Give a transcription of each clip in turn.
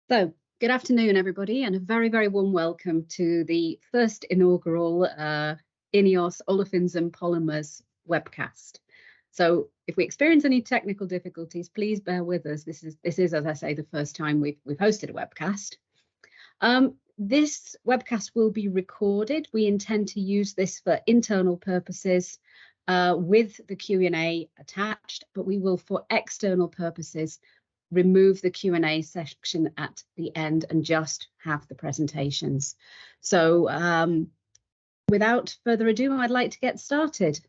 So, good afternoon, everybody, and a very, very warm welcome to the first inaugural INEOS Olefins and Polymers webcast. So, if we experience any technical difficulties, please bear with us. This is, as I say, the first time we've hosted a webcast. This webcast will be recorded. We intend to use this for internal purposes with the Q&A attached, but we will, for external purposes, remove the Q&A section at the end and just have the presentations. So without further ado, I'd like to get started.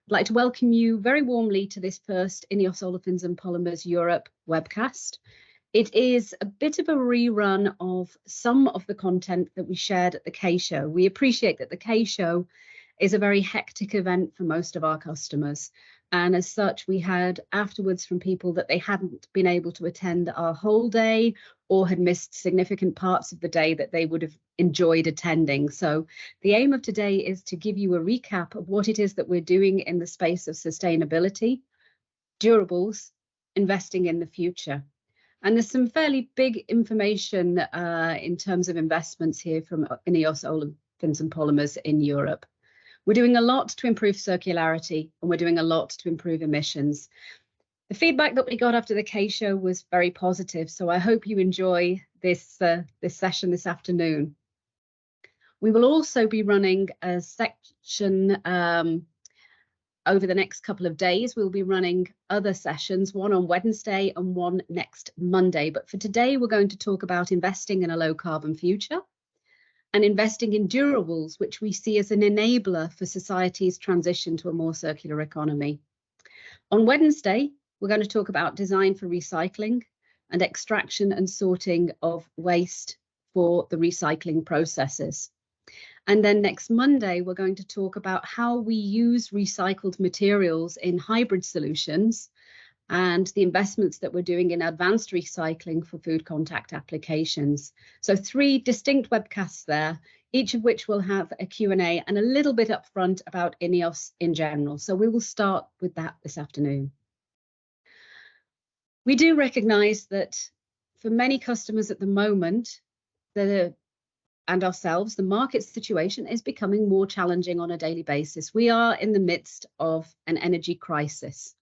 I'd like to welcome you very warmly to this first INEOS Olefins and Polymers Europe webcast. It is a bit of a rerun of some of the content that we shared at the K Show. We appreciate that the K Show is a very hectic event for most of our customers. And as such, we had afterwards from people that they hadn't been able to attend our whole day or had missed significant parts of the day that they would have enjoyed attending. So the aim of today is to give you a recap of what it is that we're doing in the space of sustainability, durables, investing in the future. And there's some fairly big information in terms of investments here from INEOS Olefins and Polymers in Europe. We're doing a lot to improve circularity, and we're doing a lot to improve emissions. The feedback that we got after the K Show was very positive, so I hope you enjoy this session this afternoon. We will also be running a section over the next couple of days. We'll be running other sessions, one on Wednesday and one next Monday. But for today, we're going to talk about investing in a low carbon future and investing in durables, which we see as an enabler for society's transition to a more circular economy. On Wednesday, we're going to talk about design for recycling and extraction and sorting of waste for the recycling processes. And then next Monday, we're going to talk about how we use recycled materials in hybrid solutions and the investments that we're doing in advanced recycling for food contact applications. So 3 distinct webcasts there, each of which will have a Q&A and a little bit up front about INEOS in general. So we will start with that this afternoon. We do recognise that for many customers at the moment, and ourselves, the market situation is becoming more challenging on a daily basis. We are in the midst of an energy crisis.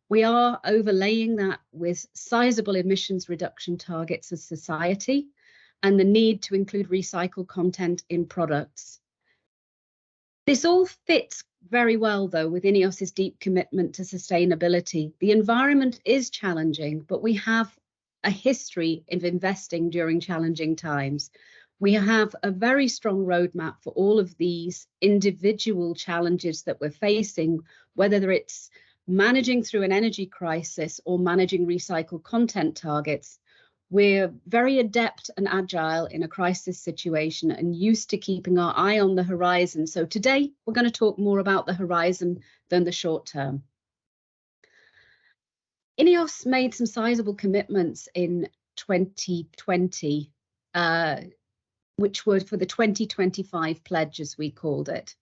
We are overlaying that with sizable emissions reduction targets as society and the need to include recycled content in products. This all fits very well, though, with INEOS's deep commitment to sustainability. The environment is challenging, but we have a history of investing during challenging times. We have a very strong roadmap for all of these individual challenges that we're facing, whether it's managing through an energy crisis or managing recycled content targets. We're very adept and agile in a crisis situation and used to keeping our eye on the horizon. So today we're going to talk more about the horizon than the short term. INEOS made some sizable commitments in 2020, which were for the 2025 pledge, as we called it.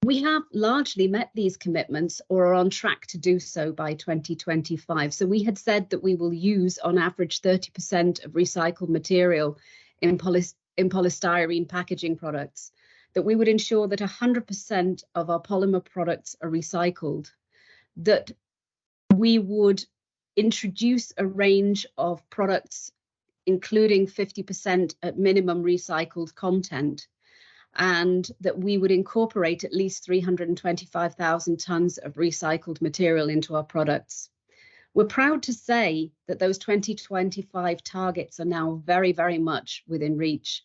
We have largely met these commitments or are on track to do so by 2025. So we had said that we will use on average 30% of recycled material in polystyrene packaging products, that we would ensure that 100% of our polymer products are recycled, that we would introduce a range of products including 50% at minimum recycled content, and that we would incorporate at least 325,000 tonnes of recycled material into our products. We're proud to say that those 2025 targets are now very, very much within reach.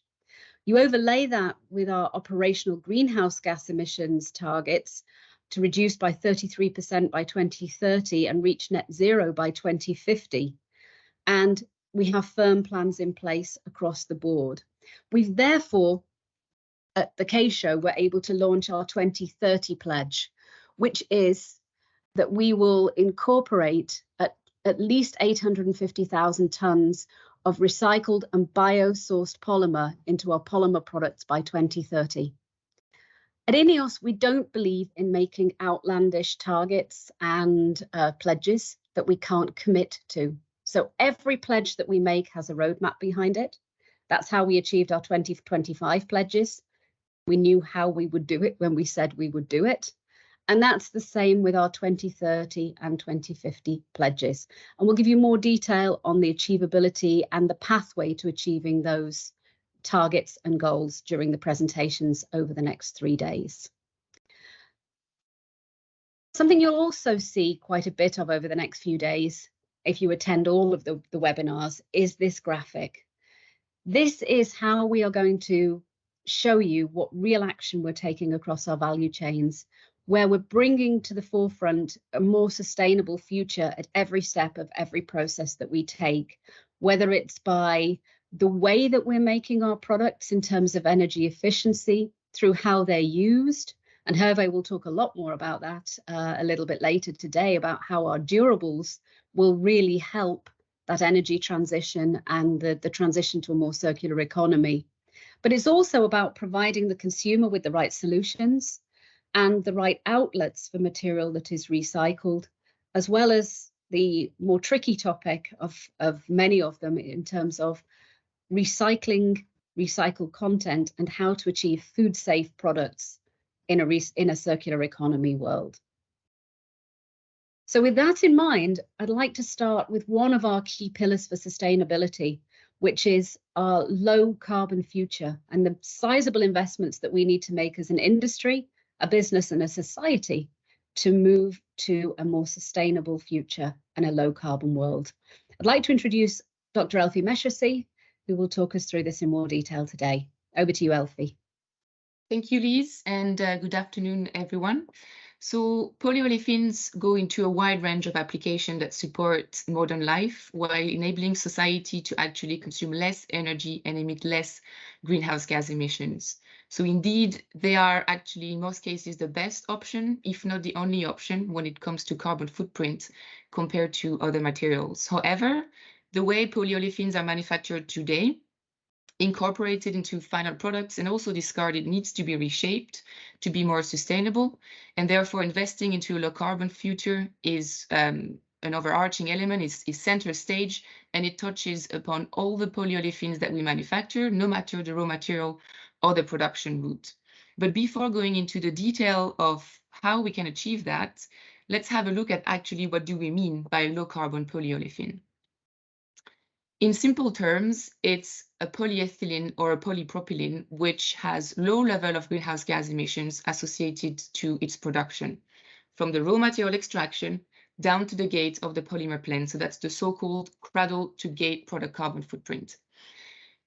You overlay that with our operational greenhouse gas emissions targets to reduce by 33% by 2030 and reach net zero by 2050. And we have firm plans in place across the board. We've therefore, at the K Show, we're able to launch our 2030 pledge, which is that we will incorporate at least 850,000 tonnes of recycled and bio-sourced polymer into our polymer products by 2030. At INEOS, we don't believe in making outlandish targets and pledges that we can't commit to. So every pledge that we make has a roadmap behind it. That's how we achieved our 2025 pledges. We knew how we would do it when we said we would do it. And that's the same with our 2030 and 2050 pledges. And we'll give you more detail on the achievability and the pathway to achieving those targets and goals during the presentations over the next 3 days. Something you'll also see quite a bit of over the next few days, if you attend all of the webinars, is this graphic. This is how we are going to show you what real action we're taking across our value chains, where we're bringing to the forefront a more sustainable future at every step of every process that we take, whether it's by the way that we're making our products in terms of energy efficiency, through how they're used. And Hervé will talk a lot more about that a little bit later today, about how our durables will really help that energy transition and the transition to a more circular economy. But it's also about providing the consumer with the right solutions and the right outlets for material that is recycled, as well as the more tricky topic of many of them in terms of recycling, recycled content, and how to achieve food-safe products in a circular economy world. So with that in mind, I'd like to start with one of our key pillars for sustainability, which is our low carbon future and the sizable investments that we need to make as an industry, a business and a society to move to a more sustainable future and a low carbon world. I'd like to introduce Dr. Elfie Meshrasi, who will talk us through this in more detail today. Over to you, Elfie. Thank you, Liz, and good afternoon, everyone. So polyolefins go into a wide range of applications that support modern life while enabling society to actually consume less energy and emit less greenhouse gas emissions. So indeed, they are actually, in most cases, the best option, if not the only option, when it comes to carbon footprint compared to other materials. However, the way polyolefins are manufactured today, incorporated into final products and also discarded, needs to be reshaped to be more sustainable. And therefore, investing into a low carbon future is an overarching element, is center stage, and it touches upon all the polyolefins that we manufacture, no matter the raw material or the production route. But before going into the detail of how we can achieve that, let's have a look at actually what do we mean by low carbon polyolefin. In simple terms, it's a polyethylene or a polypropylene which has low level of greenhouse gas emissions associated to its production, from the raw material extraction down to the gate of the polymer plant. So that's the so-called cradle to gate product carbon footprint.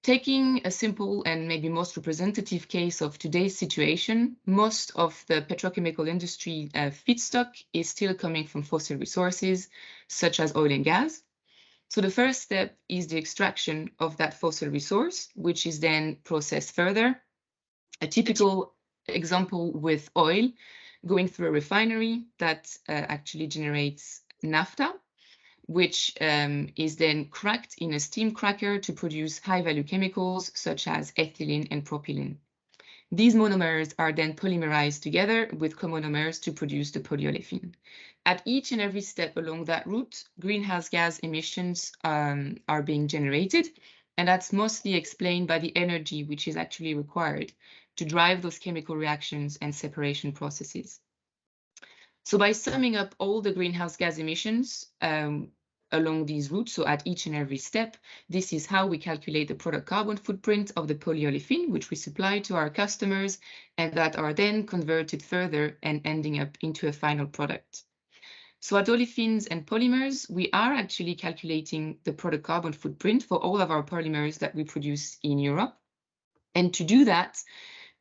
Taking a simple and maybe most representative case of today's situation, most of the petrochemical industry feedstock is still coming from fossil resources, such as oil and gas. So the first step is the extraction of that fossil resource, which is then processed further. A typical example with oil, going through a refinery that actually generates naphtha, which is then cracked in a steam cracker to produce high-value chemicals such as ethylene and propylene. These monomers are then polymerized together with comonomers to produce the polyolefin. At each and every step along that route, greenhouse gas emissions are being generated, and that's mostly explained by the energy which is actually required to drive those chemical reactions and separation processes. So by summing up all the greenhouse gas emissions along these routes, so at each and every step, this is how we calculate the product carbon footprint of the polyolefin, which we supply to our customers, and that are then converted further and ending up into a final product. So at Olefins and Polymers, we are actually calculating the product carbon footprint for all of our polymers that we produce in Europe. And to do that,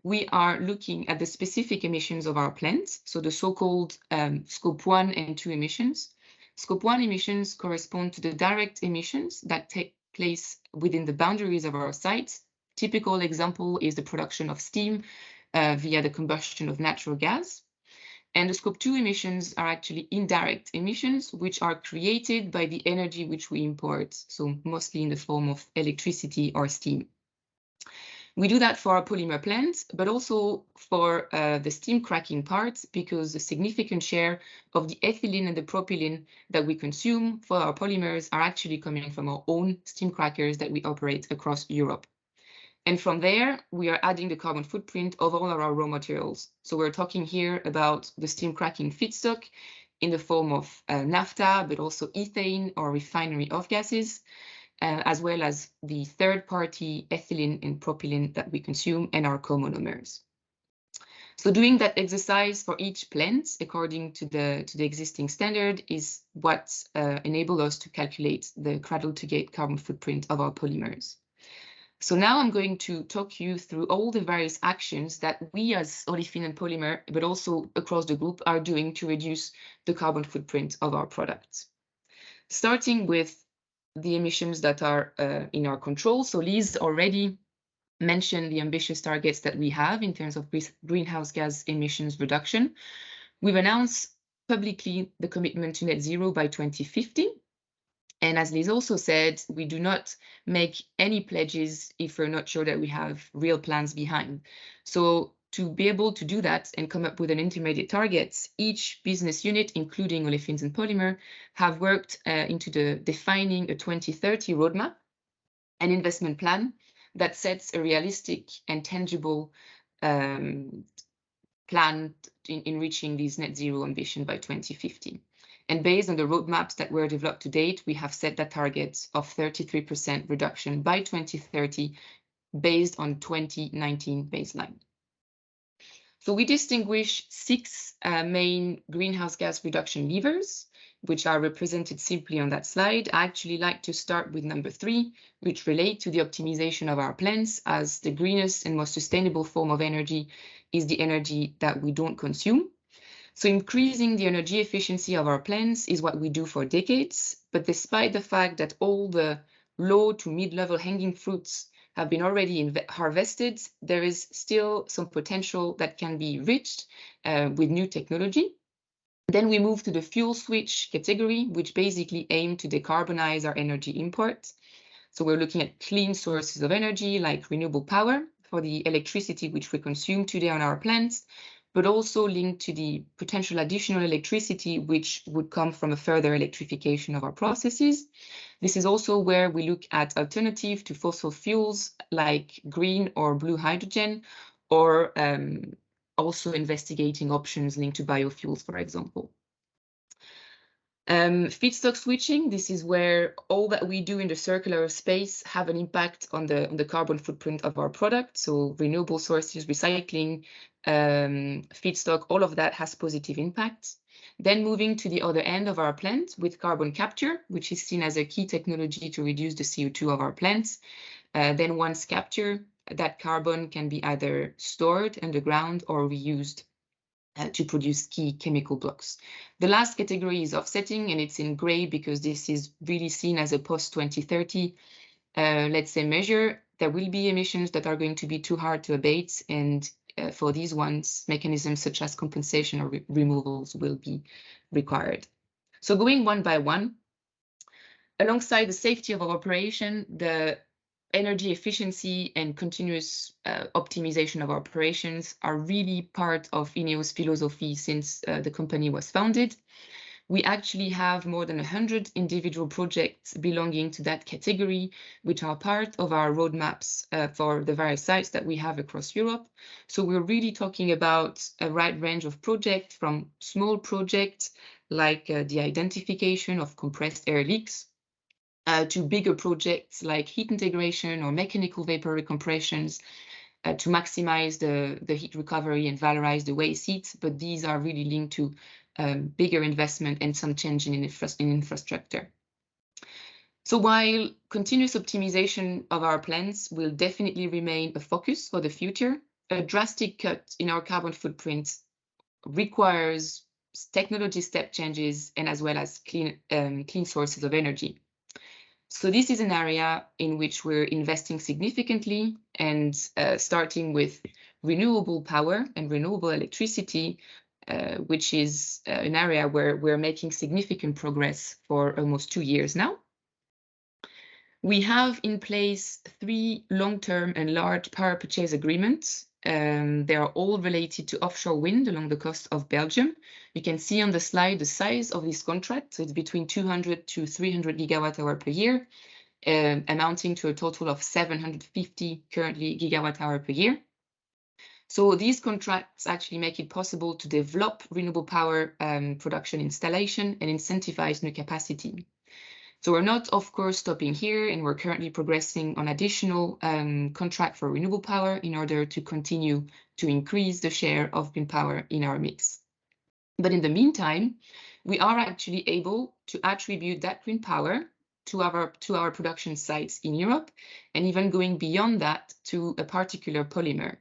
we are looking at the specific emissions of our plants, so the so-called Scope 1 and 2 emissions. Scope 1 emissions correspond to the direct emissions that take place within the boundaries of our sites. Typical example is the production of steam via the combustion of natural gas. And the Scope 2 emissions are actually indirect emissions, which are created by the energy which we import, so mostly in the form of electricity or steam. We do that for our polymer plants, but also for the steam cracking part, because a significant share of the ethylene and the propylene that we consume for our polymers are actually coming from our own steam crackers that we operate across Europe. And from there, we are adding the carbon footprint of all of our raw materials. So we're talking here about the steam cracking feedstock in the form of naphtha, but also ethane or refinery off-gases, as well as the third-party ethylene and propylene that we consume and our co-monomers. So doing that exercise for each plant according to the existing standard is what enabled us to calculate the cradle-to-gate carbon footprint of our polymers. So now I'm going to talk you through all the various actions that we as Olefins and Polymer, but also across the group, are doing to reduce the carbon footprint of our products. Starting with the emissions that are in our control. So Liz already mentioned the ambitious targets that we have in terms of greenhouse gas emissions reduction. We've announced publicly the commitment to net zero by 2050. And as Liz also said, we do not make any pledges if we're not sure that we have real plans behind. So to be able to do that and come up with an intermediate targets, each business unit, including Olefins and Polymer, have worked into defining a 2030 roadmap, an investment plan that sets a realistic and tangible plan in reaching these net zero ambition by 2050. And based on the roadmaps that were developed to date, we have set that target of 33% reduction by 2030 based on 2019 baseline. So we distinguish 6 main greenhouse gas reduction levers, which are represented simply on that slide. I actually like to start with number 3, which relate to the optimization of our plants, as the greenest and most sustainable form of energy is the energy that we don't consume. So increasing the energy efficiency of our plants is what we do for decades, but despite the fact that all the low to mid-level hanging fruits have been already harvested, there is still some potential that can be reached with new technology. Then we move to the fuel switch category, which basically aim to decarbonize our energy import. So we're looking at clean sources of energy like renewable power for the electricity which we consume today on our plants, but also linked to the potential additional electricity which would come from a further electrification of our processes. This is also where we look at alternative to fossil fuels like green or blue hydrogen, or also investigating options linked to biofuels, for example. Feedstock switching, this is where all that we do in the circular space have an impact on the carbon footprint of our product. So renewable sources, recycling, feedstock, all of that has positive impact. Then moving to the other end of our plant with carbon capture, which is seen as a key technology to reduce the CO2 of our plants. Then once captured, that carbon can be either stored underground or reused to produce key chemical blocks. The last category is offsetting, and it's in gray because this is really seen as a post-2030, let's say, measure. There will be emissions that are going to be too hard to abate, and for these ones, mechanisms such as compensation or removals will be required. So going one by one, alongside the safety of our operation, the energy efficiency and continuous optimization of our operations are really part of INEOS philosophy since the company was founded. We actually have more than 100 individual projects belonging to that category, which are part of our roadmaps for the various sites that we have across Europe. So we're really talking about a wide range of projects, from small projects like the identification of compressed air leaks, to bigger projects like heat integration or mechanical vapor recompressions to maximize the heat recovery and valorize the waste heat. But these are really linked to bigger investment and some change in infrastructure. So while continuous optimization of our plants will definitely remain a focus for the future, a drastic cut in our carbon footprint requires technology step changes and as well as clean sources of energy. So this is an area in which we're investing significantly, and starting with renewable power and renewable electricity, which is an area where we're making significant progress for almost 2 years now. We have in place 3 long-term and large power purchase agreements. They are all related to offshore wind along the coast of Belgium. You can see on the slide the size of this contract. So it's between 200 to 300 gigawatt hour per year, amounting to a total of 750 currently gigawatt hour per year. So these contracts actually make it possible to develop renewable power production installation and incentivize new capacity. So we're not, of course, stopping here, and we're currently progressing on additional contract for renewable power in order to continue to increase the share of wind power in our mix. But in the meantime, we are actually able to attribute that wind power to our production sites in Europe, and even going beyond that to a particular polymer.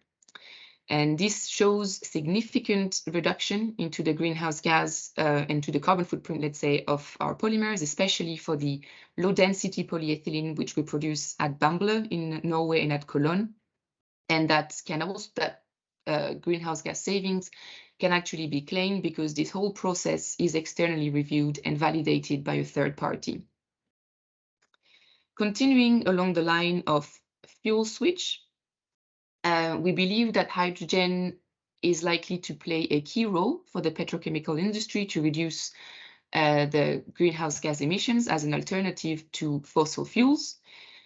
And this shows significant reduction into the greenhouse gas and to the carbon footprint, let's say, of our polymers, especially for the low density polyethylene, which we produce at Bamble in Norway and at Cologne. And that greenhouse gas savings can actually be claimed because this whole process is externally reviewed and validated by a third party. Continuing along the line of fuel switch, we believe that hydrogen is likely to play a key role for the petrochemical industry to reduce the greenhouse gas emissions as an alternative to fossil fuels.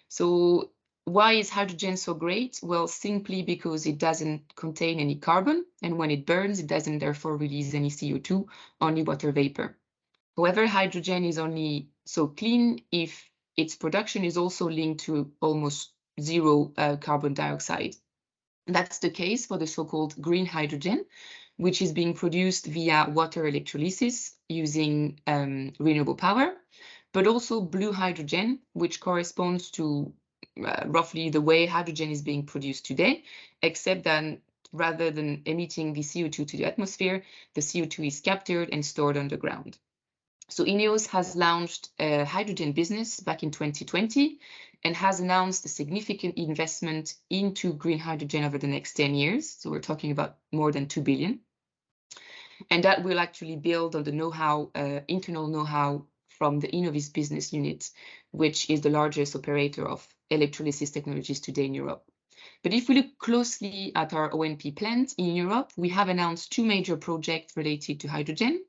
So why is hydrogen so great? Well, simply because it doesn't contain any carbon, and when it burns, it doesn't therefore release any CO2, only water vapor. However, hydrogen is only so clean if its production is also linked to almost zero carbon dioxide. That's the case for the so-called green hydrogen, which is being produced via water electrolysis using renewable power, but also blue hydrogen, which corresponds to roughly the way hydrogen is being produced today, except that rather than emitting the CO2 to the atmosphere, the CO2 is captured and stored underground. So INEOS has launched a hydrogen business back in 2020 and has announced a significant investment into green hydrogen over the next 10 years. So we're talking about more than 2 billion. And that will actually build on the know-how, internal know-how from the Innovis business unit, which is the largest operator of electrolysis technologies today in Europe. But if we look closely at our O&P plant in Europe, we have announced 2 major projects related to hydrogen.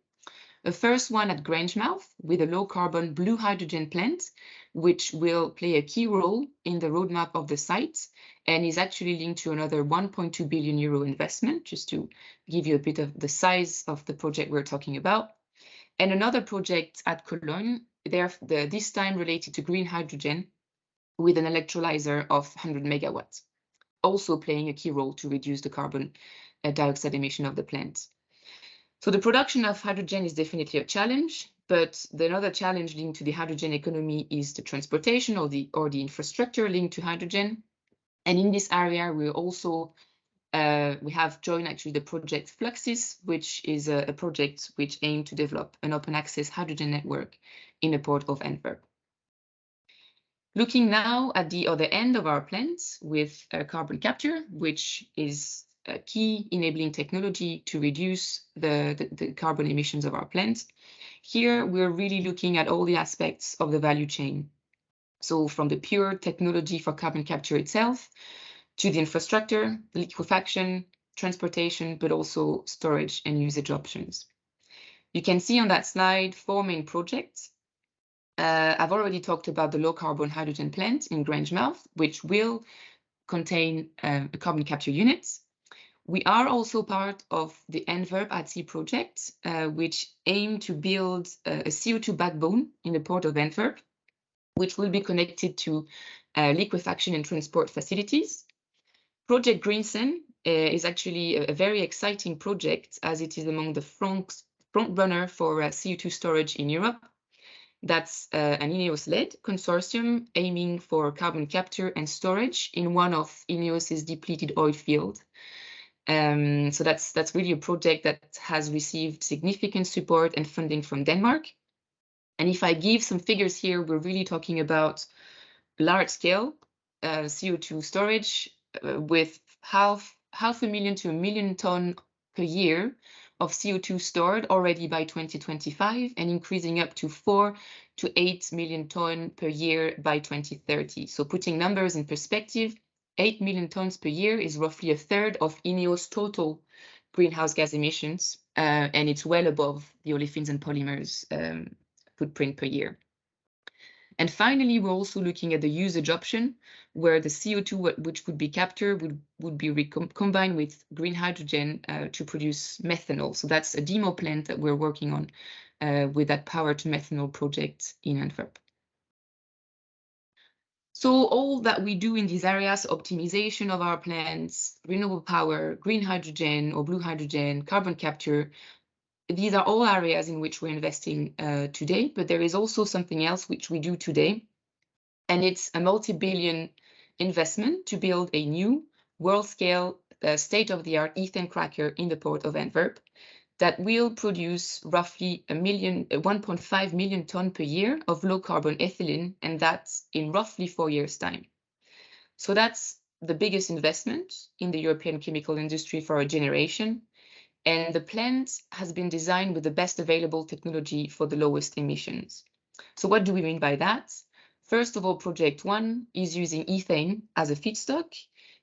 The first one at Grangemouth with a low-carbon blue hydrogen plant, which will play a key role in the roadmap of the site and is actually linked to another 1.2 billion euro investment, just to give you a bit of the size of the project we're talking about. And another project at Cologne, this time related to green hydrogen with an electrolyzer of 100 megawatts, also playing a key role to reduce the carbon dioxide emission of the plant. So the production of hydrogen is definitely a challenge, but another challenge linked to the hydrogen economy is the transportation or the infrastructure linked to hydrogen. And in this area, we have joined actually the project Fluxys, which is a project which aims to develop an open access hydrogen network in the port of Antwerp. Looking now at the other end of our plant with carbon capture, which is a key enabling technology to reduce the carbon emissions of our plant. Here, we're really looking at all the aspects of the value chain. So from the pure technology for carbon capture itself, to the infrastructure, liquefaction, transportation, but also storage and usage options. You can see on that slide 4 main projects. I've already talked about the low carbon hydrogen plant in Grangemouth, which will contain a carbon capture unit. We are also part of the Antwerp at Sea project, which aim to build a CO2 backbone in the port of Antwerp, which will be connected to liquefaction and transport facilities. Project Greensen is actually a very exciting project, as it is among the front runner for CO2 storage in Europe. That's an INEOS-led consortium aiming for carbon capture and storage in one of INEOS's depleted oil fields. So that's really a project that has received significant support and funding from Denmark. And if I give some figures here, we're really talking about large-scale CO2 storage with half a million to 1 million ton per year of CO2 stored already by 2025 and increasing up to 4 to 8 million tons per year by 2030. So putting numbers in perspective, 8 million tons per year is roughly a third of INEOS total greenhouse gas emissions, and it's well above the olefins and polymers footprint per year. And finally, we're also looking at the usage option, where the CO2 which would be captured would be combined with green hydrogen to produce methanol. So that's a demo plant that we're working on with that power to methanol project in Antwerp. So all that we do in these areas, optimization of our plants, renewable power, green hydrogen or blue hydrogen, carbon capture, these are all areas in which we're investing today, but there is also something else which we do today, and it's a multi-billion investment to build a new world-scale state-of-the-art ethane cracker in the port of Antwerp that will produce roughly 1.5 million tons per year of low-carbon ethylene, and that's in roughly 4 years' time. So that's the biggest investment in the European chemical industry for a generation. And the plant has been designed with the best available technology for the lowest emissions. So what do we mean by that? First of all, Project 1 is using ethane as a feedstock,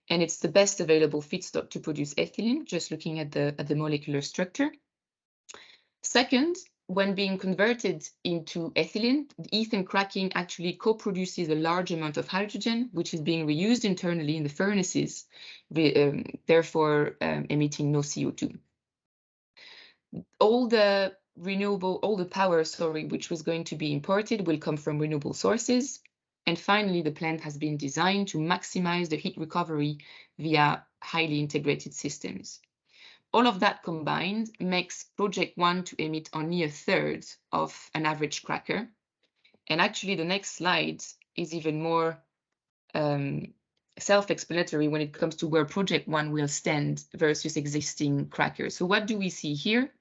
and it's the best available feedstock to produce ethylene, just looking at the molecular structure. Second, when being converted into ethylene, the ethane cracking actually co-produces a large amount of hydrogen, which is being reused internally in the furnaces, therefore emitting no CO2. All the power, which was going to be imported will come from renewable sources. And finally, the plant has been designed to maximize the heat recovery via highly integrated systems. All of that combined makes Project 1 to emit only a third of an average cracker. And actually, the next slide is even more self-explanatory when it comes to where Project 1 will stand versus existing crackers. So what do we see here?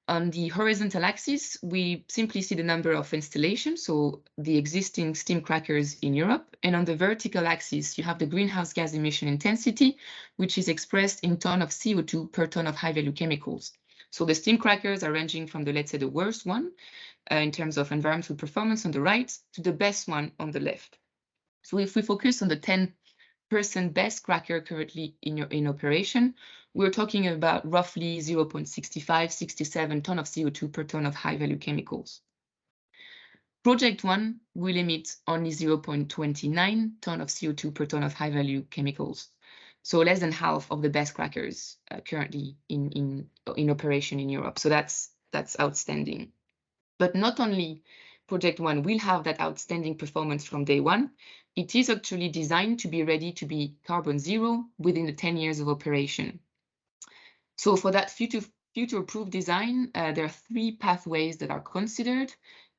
On the horizontal axis, we simply see the number of installations, so the existing steam crackers in Europe. And on the vertical axis, you have the greenhouse gas emission intensity, which is expressed in ton of CO2 per ton of high-value chemicals. So the steam crackers are ranging from let's say, the worst one in terms of environmental performance on the right to the best one on the left. So if we focus on the 10% best cracker currently in operation, we're talking about roughly 0.65-67 ton of CO2 per ton of high-value chemicals. Project 1 will emit only 0.29 ton of CO2 per ton of high-value chemicals, so less than half of the best crackers currently in operation in Europe. So that's outstanding. But not only Project 1 will have that outstanding performance from day one, it is actually designed to be ready to be carbon zero within the 10 years of operation. So for that future-proof design, there are 3 pathways that are considered.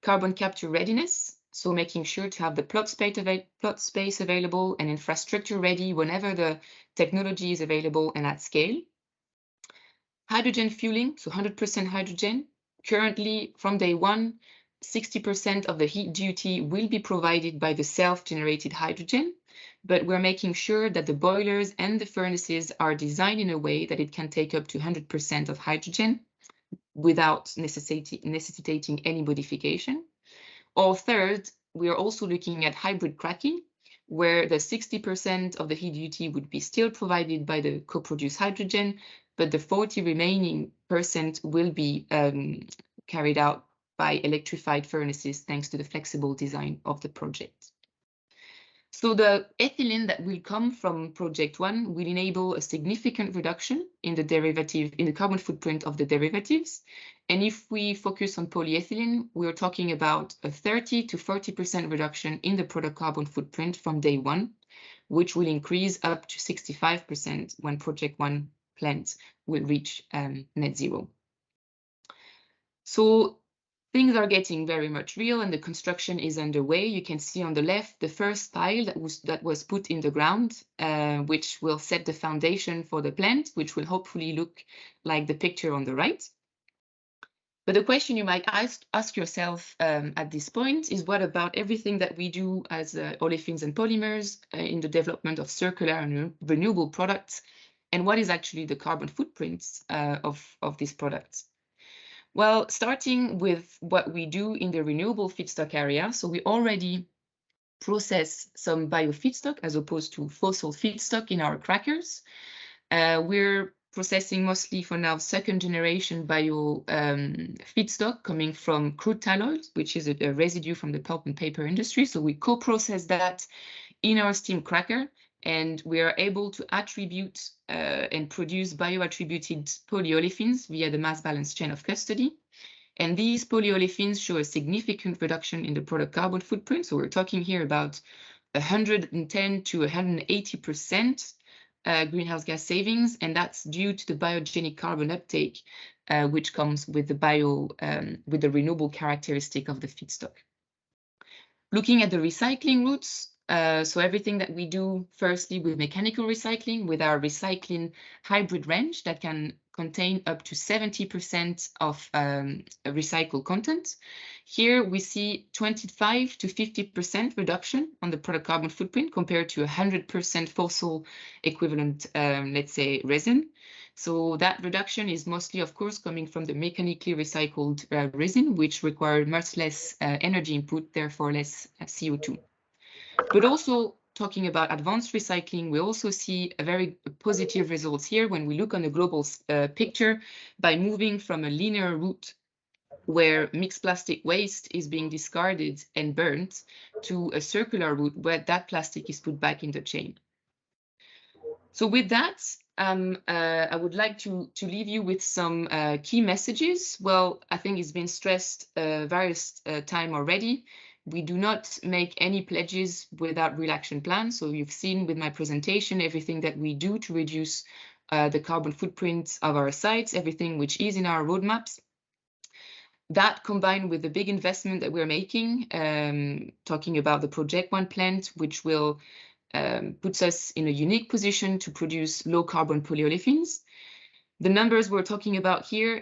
Carbon capture readiness, so making sure to have the plot space available and infrastructure ready whenever the technology is available and at scale. Hydrogen fueling, so 100% hydrogen. Currently, from day one, 60% of the heat duty will be provided by the self-generated hydrogen, but we're making sure that the boilers and the furnaces are designed in a way that it can take up to 100% of hydrogen without necessitating any modification. Or third, we are also looking at hybrid cracking, where the 60% of the heat duty would be still provided by the co-produced hydrogen, but the 40% remaining will be carried out by electrified furnaces thanks to the flexible design of the project. So the ethylene that will come from Project 1 will enable a significant reduction in the carbon footprint of the derivatives. And if we focus on polyethylene, we're talking about a 30 to 40% reduction in the product carbon footprint from day one, which will increase up to 65% when Project 1 plants will reach net zero. So things are getting very much real and the construction is underway. You can see on the left the first pile that was put in the ground, which will set the foundation for the plant, which will hopefully look like the picture on the right. But the question you might ask yourself at this point is, what about everything that we do as olefins and polymers in the development of circular and renewable products And what is actually the carbon footprint of these products? Well, starting with what we do in the renewable feedstock area. So we already process some bio feedstock as opposed to fossil feedstock in our crackers. We're processing mostly for now second generation bio feedstock coming from crude tall oil, which is a residue from the pulp and paper industry. So we co-process that in our steam cracker, and we are able to attribute and produce bio-attributed polyolefins via the mass balance chain of custody. And these polyolefins show a significant reduction in the product carbon footprint. So we're talking here about 110 to 180% greenhouse gas savings, and that's due to the biogenic carbon uptake, which comes with the renewable characteristic of the feedstock. Looking at the recycling routes, so everything that we do firstly with mechanical recycling, with our recycling hybrid range that can contain up to 70% of recycled content. Here we see 25 to 50% reduction on the product carbon footprint compared to 100% fossil equivalent, let's say, resin. So that reduction is mostly, of course, coming from the mechanically recycled resin, which require much less energy input, therefore less CO2. But also talking about advanced recycling, we also see a very positive results here when we look on the global picture by moving from a linear route where mixed plastic waste is being discarded and burnt to a circular route where that plastic is put back in the chain. So with that, I would like to leave you with some key messages. Well, I think it's been stressed various times already. We do not make any pledges without real action plans. So you've seen with my presentation everything that we do to reduce the carbon footprint of our sites, everything which is in our roadmaps. That combined with the big investment that we're making, talking about the Project One plant, which will puts us in a unique position to produce low carbon polyolefins. The numbers we're talking about here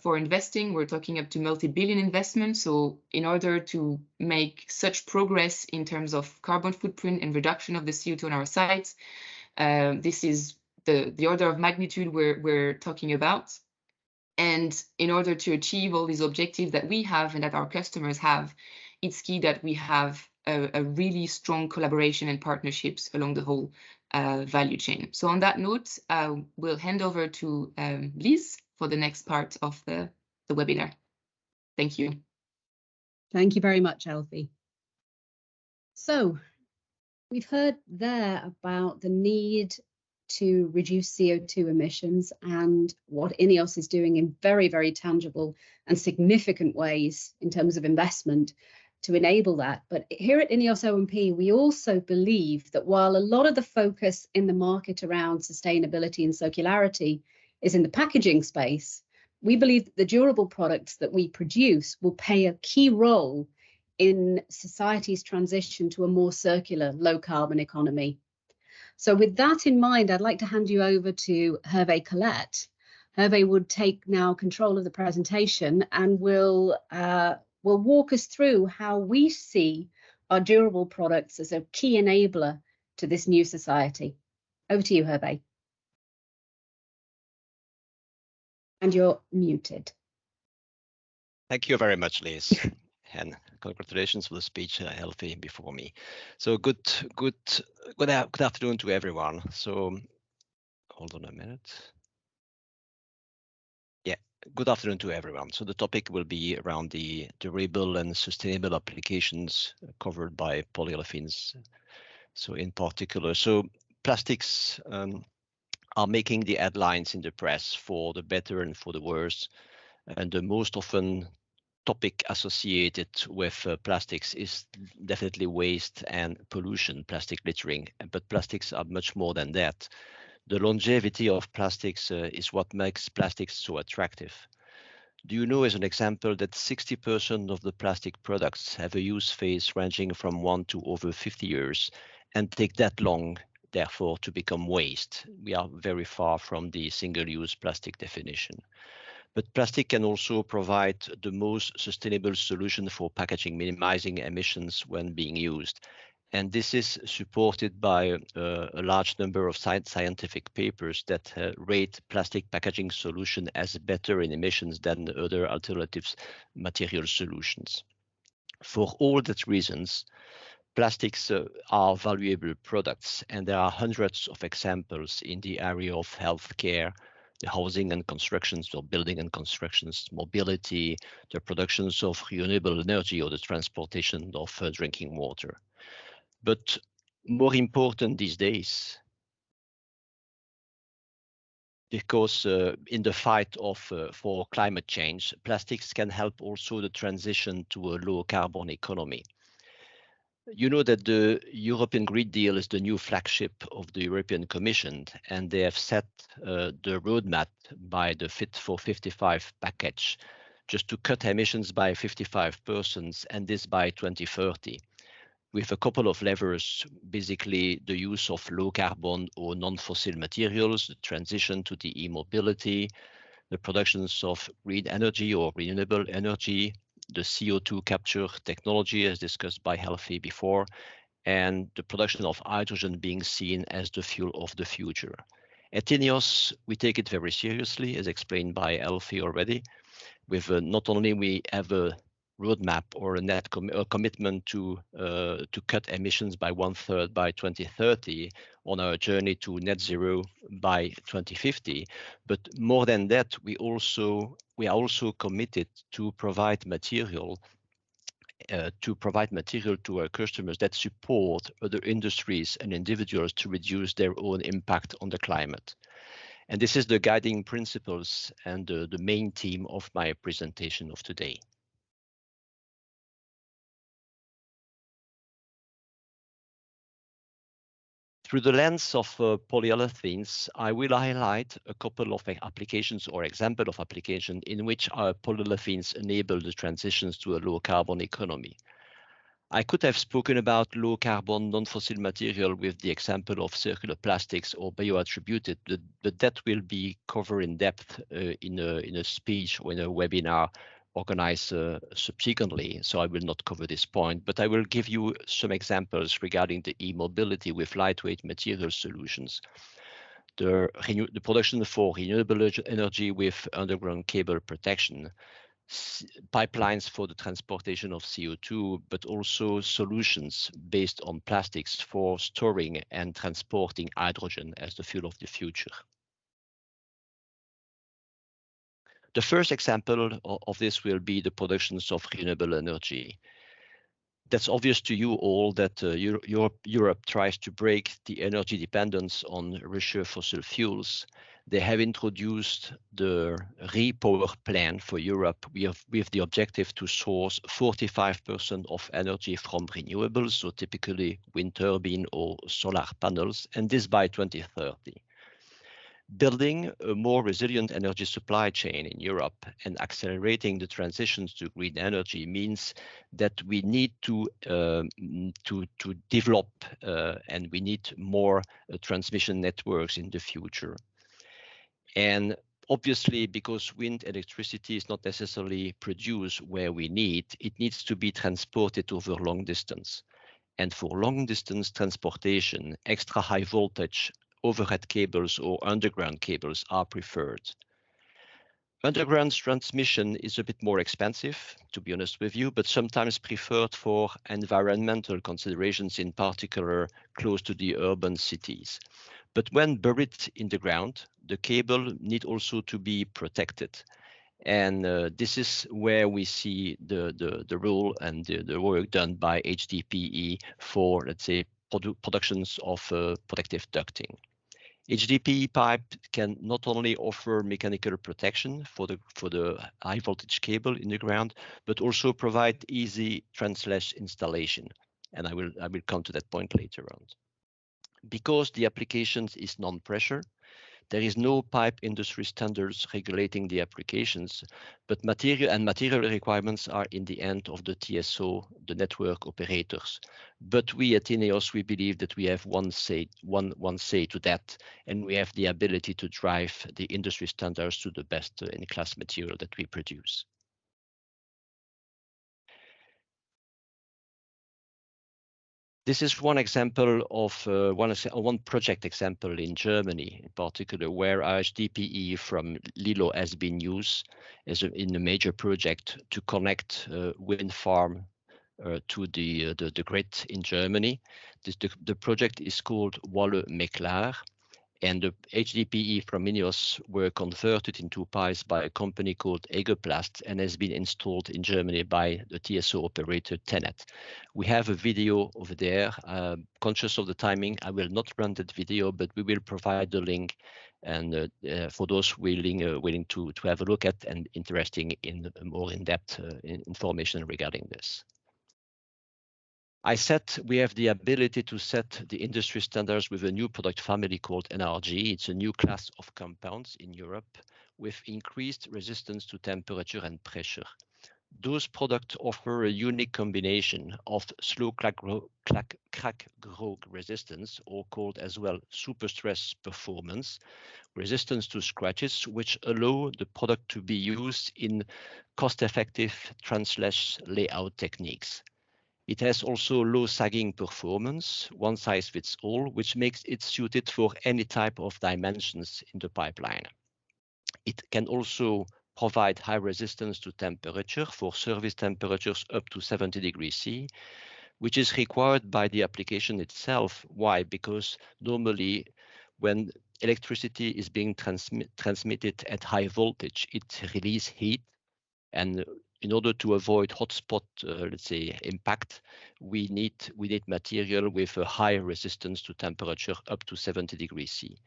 for investing, we're talking up to multi-billion investments. So in order to make such progress in terms of carbon footprint and reduction of the CO2 on our sites, this is the order of magnitude we're talking about. And in order to achieve all these objectives that we have and that our customers have, it's key that we have a really strong collaboration and partnerships along the whole value chain. So on that note, we'll hand over to Liz for the next part of the webinar. Thank you. Thank you very much, Elfie. So we've heard there about the need to reduce CO2 emissions and what INEOS is doing in very, very tangible and significant ways in terms of investment to enable that. But here at INEOS O&P, we also believe that while a lot of the focus in the market around sustainability and circularity is in the packaging space, we believe that the durable products that we produce will play a key role in society's transition to a more circular, low carbon economy. So with that in mind, I'd like to hand you over to Hervé Colette. Hervé would take now control of the presentation and will walk us through how we see our durable products as a key enabler to this new society. Over to you, Hervé. And you're muted. Thank you very much, Liz. And congratulations for the speech, Elfie, before me. So good afternoon to everyone. So hold on a minute. Yeah, good afternoon to everyone. So the topic will be around the durable and sustainable applications covered by polyolefins. So in particular, so plastics are making the headlines in the press for the better and for the worse. And the most often topic associated with plastics is definitely waste and pollution, plastic littering, but plastics are much more than that. The longevity of plastics is what makes plastics so attractive. Do you know, as an example, that 60% of the plastic products have a use phase ranging from 1 to over 50 years and take that long, therefore, to become waste? We are very far from the single-use plastic definition. But plastic can also provide the most sustainable solution for packaging, minimizing emissions when being used. And this is supported by a large number of scientific papers that rate plastic packaging solution as better in emissions than other alternatives material solutions. For all those reasons, plastics are valuable products, and there are hundreds of examples in the area of healthcare, the housing and constructions, or building and constructions, mobility, the productions of renewable energy, or the transportation of drinking water. But more important these days, because in the fight for climate change, plastics can help also the transition to a low carbon economy. You know that the European Green Deal is the new flagship of the European Commission, and they have set the roadmap by the Fit for 55 package, just to cut emissions by 55%, and this by 2030. With a couple of levers, basically the use of low carbon or non-fossil materials, the transition to the e-mobility, the productions of green energy or renewable energy, the CO2 capture technology as discussed by Helfi before, and the production of hydrogen being seen as the fuel of the future. At INEOS, we take it very seriously, as explained by Helfi already, with not only we have a roadmap or a net commitment to cut emissions by 1/3 by 2030 on our journey to net zero by 2050. But more than that, we are also committed to provide material to our customers that support other industries and individuals to reduce their own impact on the climate. And this is the guiding principles and the main theme of my presentation of today. Through the lens of polyolefins, I will highlight a couple of applications or example of applications in which our polyolefins enable the transitions to a low carbon economy. I could have spoken about low carbon non-fossil material with the example of circular plastics or bioattributed, but that will be covered in depth in a speech or in a webinar organized subsequently, so I will not cover this point, but I will give you some examples regarding the e-mobility with lightweight material solutions, the production for renewable energy with underground cable protection, pipelines for the transportation of CO2, but also solutions based on plastics for storing and transporting hydrogen as the fuel of the future. The first example of this will be the productions of renewable energy. That's obvious to you all that Europe tries to break the energy dependence on Russian fossil fuels. They have introduced the RePower plan for Europe with the objective to source 45% of energy from renewables, so typically wind turbine or solar panels, and this by 2030. Building a more resilient energy supply chain in Europe and accelerating the transitions to green energy means that we need to develop and we need more transmission networks in the future. And obviously, because wind electricity is not necessarily produced where we need, it needs to be transported over long distance. And for long distance transportation, extra high voltage overhead cables or underground cables are preferred. Underground transmission is a bit more expensive, to be honest with you, but sometimes preferred for environmental considerations, in particular close to the urban cities. But when buried in the ground, the cable need also to be protected. And this is where we see the role and the work done by HDPE for, let's say, productions of protective ducting. HDPE pipe can not only offer mechanical protection for the high voltage cable in the ground, but also provide easy translash installation. And I will come to that point later on. Because the application is non-pressure, there is no pipe industry standards regulating the applications, but material requirements are in the end of the TSO, the network operators. But we at INEOS, we believe that we have one say to that, and we have the ability to drive the industry standards to the best in-class material that we produce. This is one example of one project example in Germany, in particular, where HDPE from Lilo has been used in a major project to connect wind farm to the grid in Germany. The project is called Walle-Meclair, and the HDPE from INEOS were converted into pipes by a company called Egeplast and has been installed in Germany by the TSO operator TenneT. We have a video over there. Conscious of the timing, I will not run that video, but we will provide the link, and for those willing to have a look at and interested in more in-depth information regarding this. I said we have the ability to set the industry standards with a new product family called NRG. It's a new class of compounds in Europe with increased resistance to temperature and pressure. Those products offer a unique combination of slow crack growth resistance, or called as well super stress performance, resistance to scratches, which allow the product to be used in cost-effective translash layout techniques. It has also low sagging performance, one size fits all, which makes it suited for any type of dimensions in the pipeline. It can also provide high resistance to temperature for service temperatures up to 70 degrees C, which is required by the application itself. Why? Because normally when electricity is being transmitted at high voltage, it releases heat, and in order to avoid hotspot, let's say, impact, we need material with a high resistance to temperature up to 70 degrees C.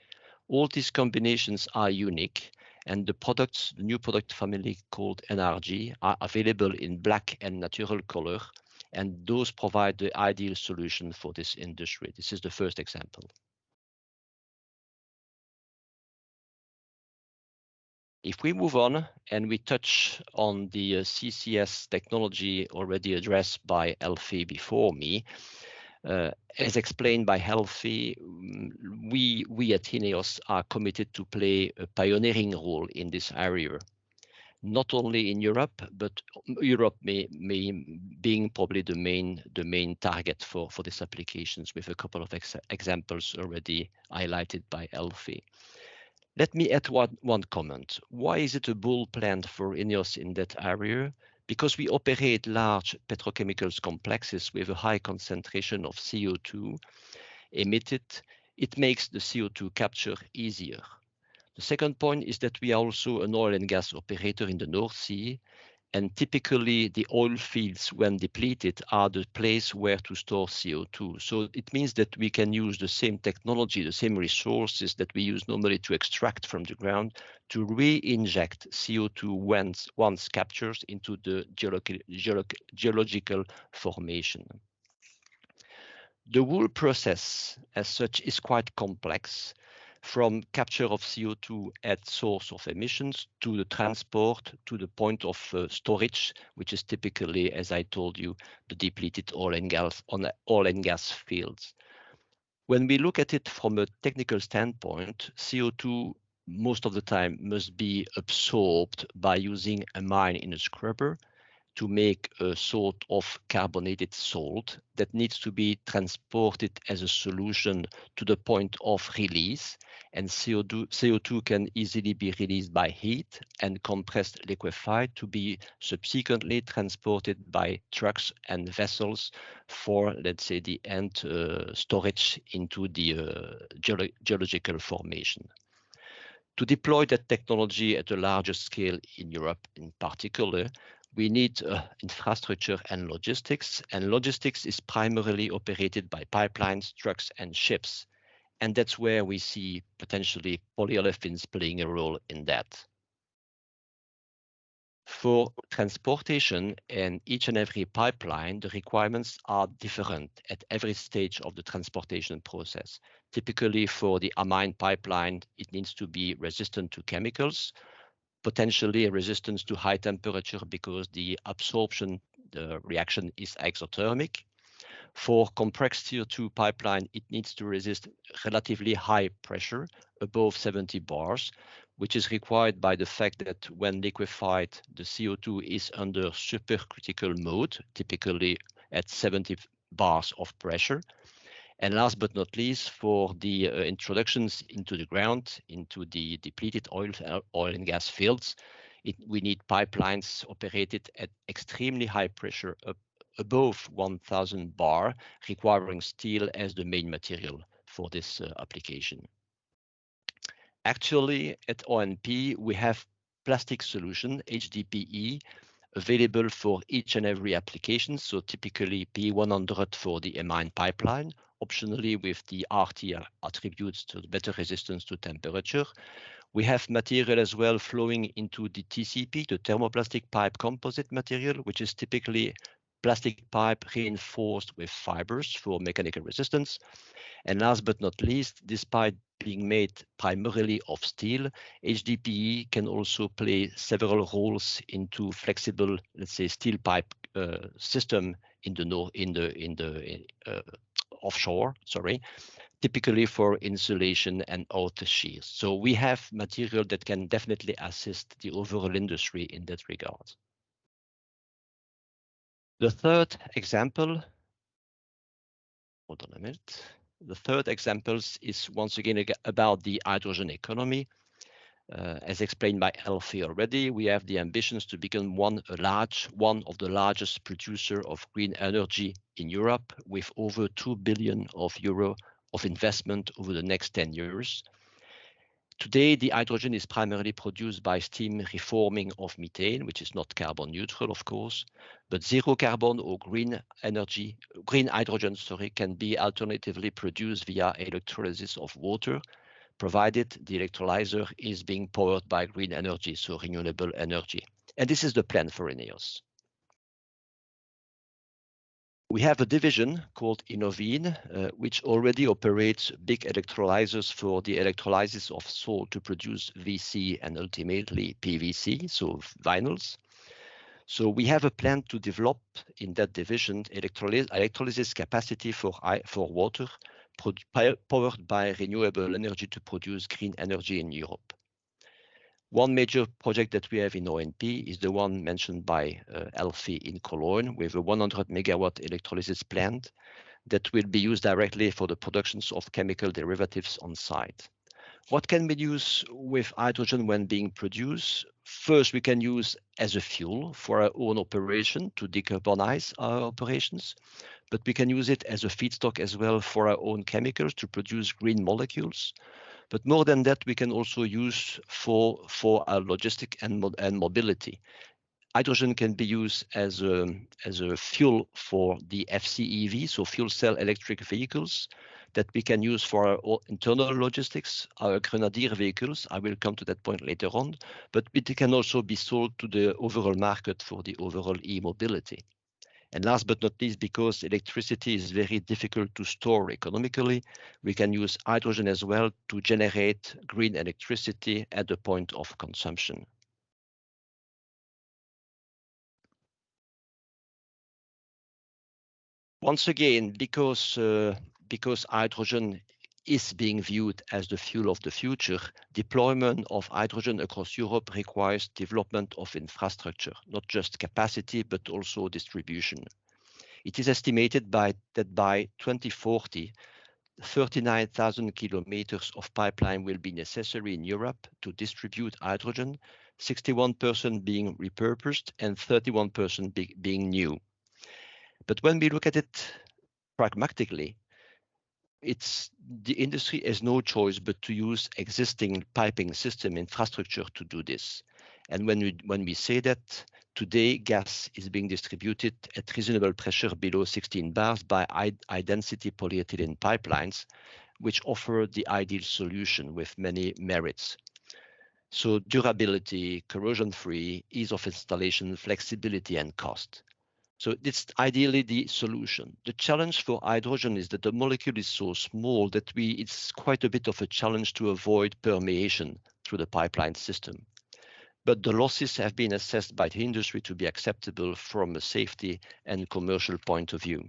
All these combinations are unique, and the new product family called NRG are available in black and natural color, and those provide the ideal solution for this industry. This is the first example. If we move on and we touch on the CCS technology already addressed by Elfie before me, as explained by Elfie, we at INEOS are committed to play a pioneering role in this area, not only in Europe, but Europe being probably the main target for these applications, with a couple of examples already highlighted by Elfie. Let me add one comment. Why is it a bold plan for INEOS in that area? Because we operate large petrochemicals complexes with a high concentration of CO2 emitted. It makes the CO2 capture easier. The second point is that we are also an oil and gas operator in the North Sea, and typically the oil fields, when depleted, are the place where to store CO2. So it means that we can use the same technology, the same resources that we use normally to extract from the ground, to re-inject CO2 once captured into the geological formation. The whole process as such is quite complex, from capture of CO2 at source of emissions to the transport to the point of storage, which is typically, as I told you, the depleted oil and gas fields. When we look at it from a technical standpoint, CO2 most of the time must be absorbed by using amine in a scrubber to make a sort of carbonated salt that needs to be transported as a solution to the point of release, and CO2 can easily be released by heat and compressed liquefied to be subsequently transported by trucks and vessels for, let's say, the end storage into the geological formation. To deploy that technology at a larger scale in Europe in particular, we need infrastructure and logistics is primarily operated by pipelines, trucks, and ships. And that's where we see potentially polyolefins playing a role in that. For transportation and each and every pipeline, the requirements are different at every stage of the transportation process. Typically for the amine pipeline, it needs to be resistant to chemicals, potentially a resistance to high temperature because the absorption, the reaction is exothermic. For compressed CO2 pipeline, it needs to resist relatively high pressure, above 70 bars, which is required by the fact that when liquefied, the CO2 is under supercritical mode, typically at 70 bars of pressure. And last but not least, for the introductions into the ground, into the depleted oil and gas fields, we need pipelines operated at extremely high pressure, above 1000 bar, requiring steel as the main material for this application. Actually, at O&P, we have plastic solution, HDPE, available for each and every application. So typically P100 for the amine pipeline, optionally with the RT attributes to better resistance to temperature. We have material as well flowing into the TCP, the thermoplastic pipe composite material, which is typically plastic pipe reinforced with fibers for mechanical resistance. And last but not least, despite being made primarily of steel, HDPE can also play several roles into flexible, let's say, steel pipe system in the offshore. Sorry, typically for insulation and outer shears. So we have material that can definitely assist the overall industry in that regard. The third example. Hold on a minute. The third example is once again about the hydrogen economy. As explained by Elfie already, we have the ambitions to become one of the largest producer of green energy in Europe, with over 2 billion euro of investment over the next 10 years. Today, the hydrogen is primarily produced by steam reforming of methane, which is not carbon neutral, of course, but zero carbon or green hydrogen, can be alternatively produced via electrolysis of water, provided the electrolyzer is being powered by green energy, so renewable energy. And this is the plan for INEOS. We have a division called Innovine, which already operates big electrolyzers for the electrolysis of salt to produce VC and ultimately PVC, so vinyls. So we have a plan to develop in that division electrolysis capacity for water powered by renewable energy to produce green energy in Europe. One major project that we have in O&P is the one mentioned by Elfie in Cologne, with a 100 megawatt electrolysis plant that will be used directly for the productions of chemical derivatives on site. What can we use with hydrogen when being produced? First, we can use as a fuel for our own operation to decarbonize our operations, but we can use it as a feedstock as well for our own chemicals to produce green molecules. But more than that, we can also use for our logistic and mobility. Hydrogen can be used as a fuel for the FCEV, so fuel cell electric vehicles, that we can use for our internal logistics, our Grenadier vehicles. I will come to that point later on, but it can also be sold to the overall market for the overall e-mobility. And last but not least, because electricity is very difficult to store economically, we can use hydrogen as well to generate green electricity at the point of consumption. Once again, because hydrogen is being viewed as the fuel of the future, deployment of hydrogen across Europe requires development of infrastructure, not just capacity, but also distribution. It is estimated that by 2040, 39,000 kilometers of pipeline will be necessary in Europe to distribute hydrogen, 61% being repurposed and 31% being new. But when we look at it pragmatically, the industry has no choice but to use existing piping system infrastructure to do this. And when we say that, today gas is being distributed at reasonable pressure below 16 bars by high-density polyethylene pipelines, which offer the ideal solution with many merits. So durability, corrosion-free, ease of installation, flexibility, and cost. So it's ideally the solution. The challenge for hydrogen is that the molecule is so small that it's quite a bit of a challenge to avoid permeation through the pipeline system. But the losses have been assessed by the industry to be acceptable from a safety and commercial point of view.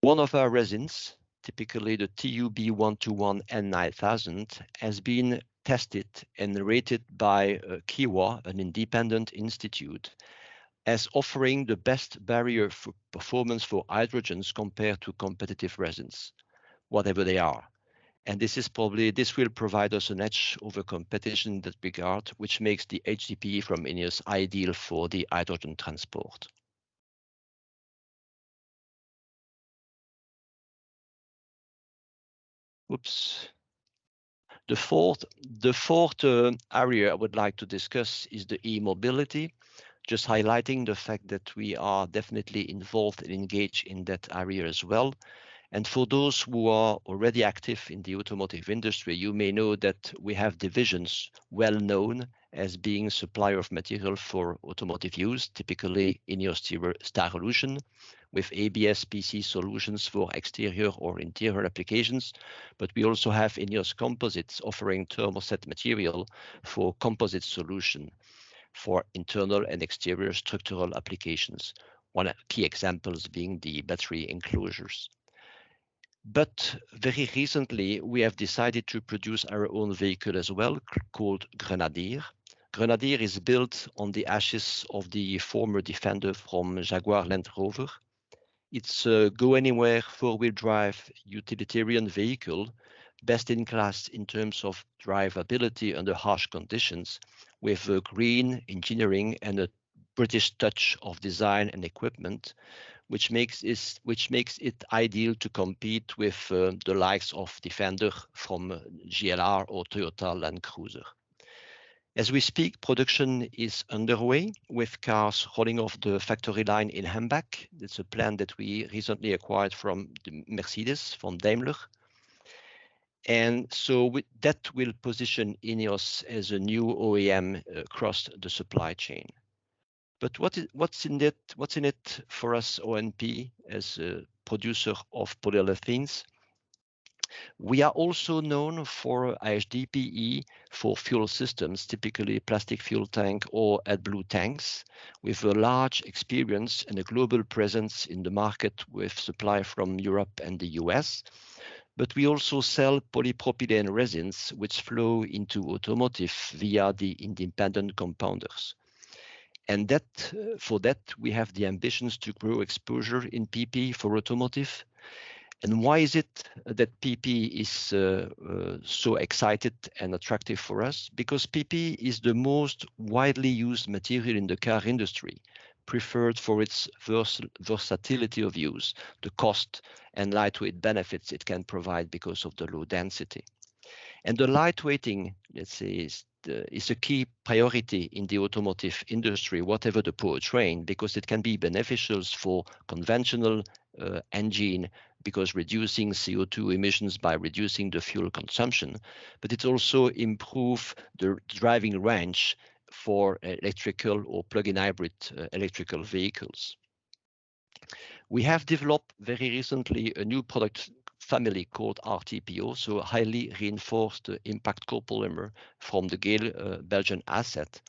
One of our resins, typically the TUB121N9000, has been tested and rated by Kiwa, an independent institute, as offering the best barrier for performance for hydrogens compared to competitive resins, whatever they are. And this will provide us an edge over competition in that regard, which makes the HDPE from INEOS ideal for the hydrogen transport. Oops. The fourth area I would like to discuss is the e-mobility, just highlighting the fact that we are definitely involved and engaged in that area as well. And for those who are already active in the automotive industry, you may know that we have divisions well known as being supplier of material for automotive use, typically INEOS Styrolution, with ABS PC solutions for exterior or interior applications. But we also have INEOS Composites offering thermoset material for composite solution for internal and exterior structural applications. One key examples being the battery enclosures. But very recently, we have decided to produce our own vehicle as well, called Grenadier. Grenadier is built on the ashes of the former Defender from Jaguar Land Rover. It's a go-anywhere four-wheel drive utilitarian vehicle, best in class in terms of drivability under harsh conditions, with green engineering and a British touch of design and equipment, which makes it ideal to compete with the likes of Defender from GLR or Toyota Land Cruiser. As we speak, production is underway with cars rolling off the factory line in Hambach. It's a plant that we recently acquired from Mercedes, from Daimler. And so that will position INEOS as a new OEM across the supply chain. But what's in it for us O&P as a producer of polyolefins? We are also known for HDPE for fuel systems, typically plastic fuel tank or AdBlue tanks, with a large experience and a global presence in the market with supply from Europe and the US. But we also sell polypropylene resins, which flow into automotive via the independent compounders. And for that, we have the ambitions to grow exposure in PP for automotive. And why is it that PP is so excited and attractive for us? Because PP is the most widely used material in the car industry, preferred for its versatility of use, the cost and lightweight benefits it can provide because of the low density. And the lightweighting, let's say, is a key priority in the automotive industry, whatever the powertrain, because it can be beneficial for conventional engine, because reducing CO2 emissions by reducing the fuel consumption, but it also improves the driving range for electrical or plug-in hybrid electrical vehicles. We have developed very recently a new product family called RTPO, so a highly reinforced impact copolymer from the Gale Belgian asset,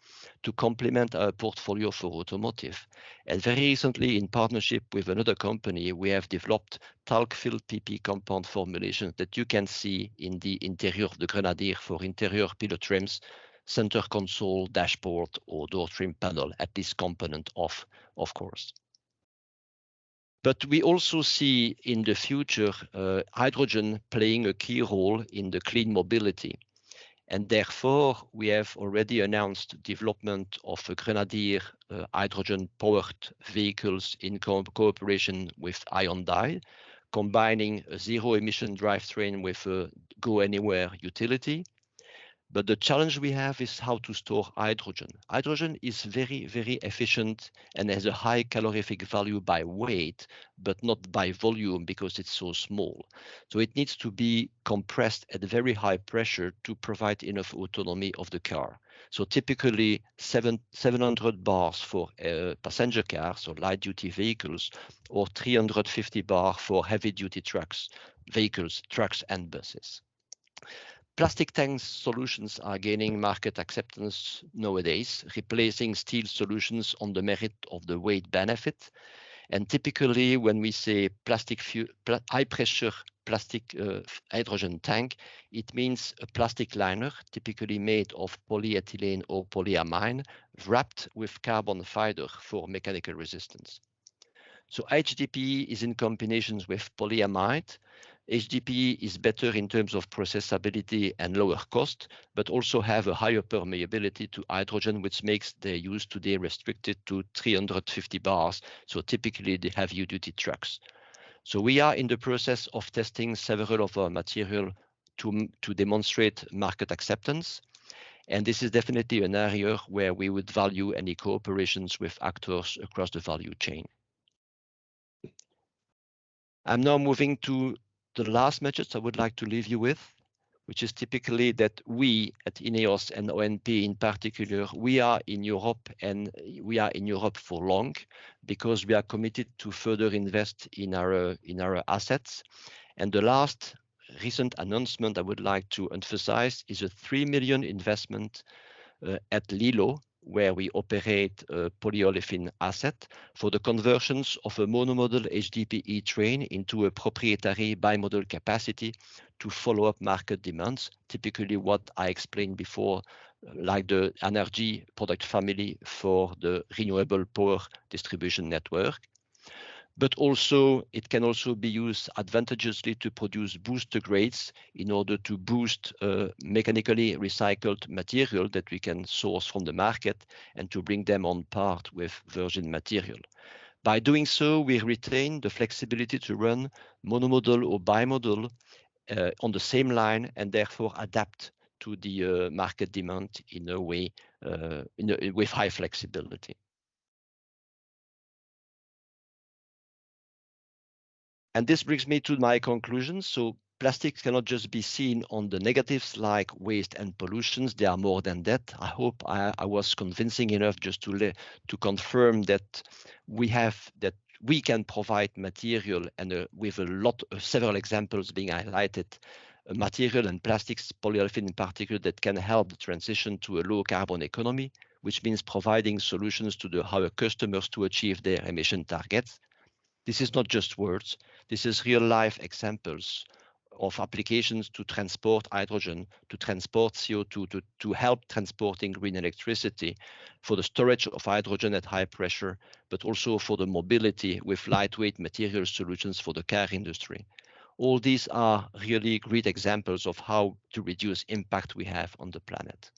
to complement our portfolio for automotive. And very recently, in partnership with another company, we have developed talc-filled PP compound formulations that you can see in the interior of the Grenadier for interior pillar trims, center console, dashboard, or door trim panel, at this component of course. But we also see in the future hydrogen playing a key role in the clean mobility. And therefore, we have already announced development of a Grenadier hydrogen-powered vehicles in cooperation with Hyundai, combining a zero-emission drivetrain with a go-anywhere utility. But the challenge we have is how to store hydrogen. Hydrogen is very, very efficient and has a high calorific value by weight, but not by volume because it's so small. So it needs to be compressed at very high pressure to provide enough autonomy of the car. So typically 700 bars for passenger cars or light duty vehicles, or 350 bar for heavy duty vehicles, trucks and buses. Plastic tank solutions are gaining market acceptance nowadays, replacing steel solutions on the merit of the weight benefit. And typically, when we say high pressure plastic hydrogen tank, it means a plastic liner, typically made of polyethylene or polyamine, wrapped with carbon fiber for mechanical resistance. So HDPE is in combinations with polyamide. HDPE is better in terms of processability and lower cost, but also have a higher permeability to hydrogen, which makes their use today restricted to 350 bars. So typically the heavy-duty trucks. So we are in the process of testing several of our material to demonstrate market acceptance. And this is definitely an area where we would value any cooperations with actors across the value chain. I'm now moving to the last message I would like to leave you with, which is typically that we at INEOS and O&P in particular, we are in Europe, and we are in Europe for long because we are committed to further invest in our assets. And the last recent announcement I would like to emphasize is a 3 million investment at Lilo, where we operate a polyolefin asset for the conversions of a monomodal HDPE train into a proprietary bimodal capacity to follow up market demands, typically what I explained before, like the energy product family for the renewable power distribution network. But also it can also be used advantageously to produce booster grades in order to boost mechanically recycled material that we can source from the market and to bring them on par with virgin material. By doing so, we retain the flexibility to run monomodal or bimodal on the same line and therefore adapt to the market demand in a way with high flexibility. And this brings me to my conclusions. So plastics cannot just be seen on the negatives like waste and pollutions. They are more than that. I hope I was convincing enough just to confirm that we can provide material, and with several examples being highlighted, material and plastics, polyolefin in particular, that can help the transition to a low carbon economy, which means providing solutions to our customers to achieve their emission targets. This is not just words. This is real life examples of applications to transport hydrogen, to transport CO2, to help transporting green electricity, for the storage of hydrogen at high pressure, but also for the mobility with lightweight material solutions for the car industry. All these are really great examples of how to reduce impact we have on the planet.